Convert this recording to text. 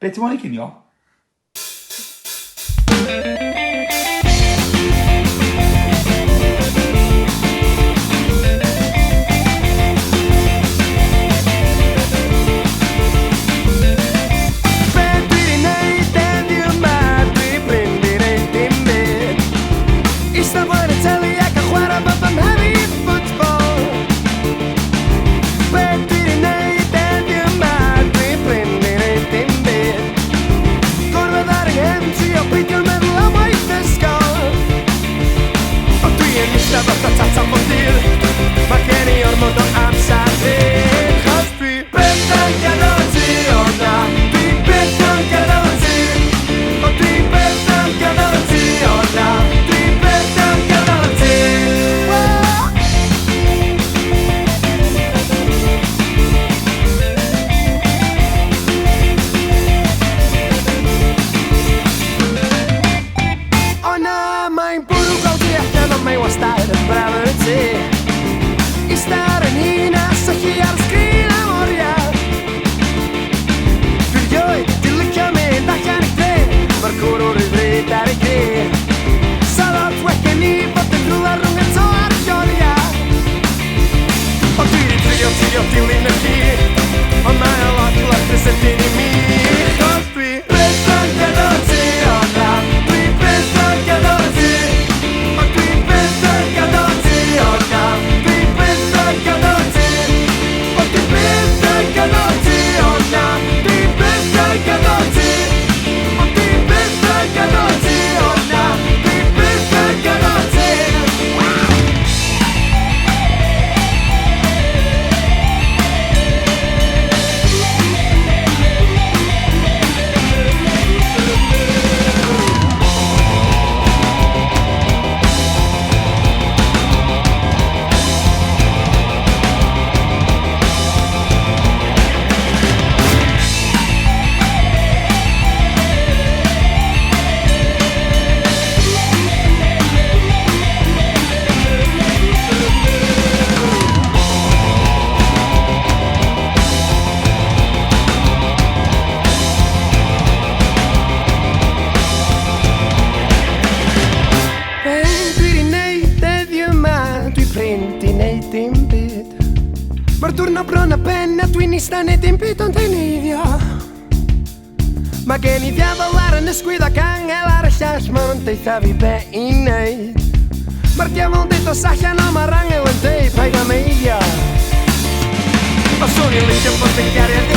Be ti'n mwyn i cinio? Mae'r diwrnod bron a ben a dwi'n eista neu dim byd ond ein eiddio. Mae gen I ddiafol ar yn ysgwydd ac angel ar y llall, ma'n deitha fi be I wneud. Mae'r diafol deud os allan o mae'r angel yn deud paid am eiddio. Os o'n i'n licio bod yn gariad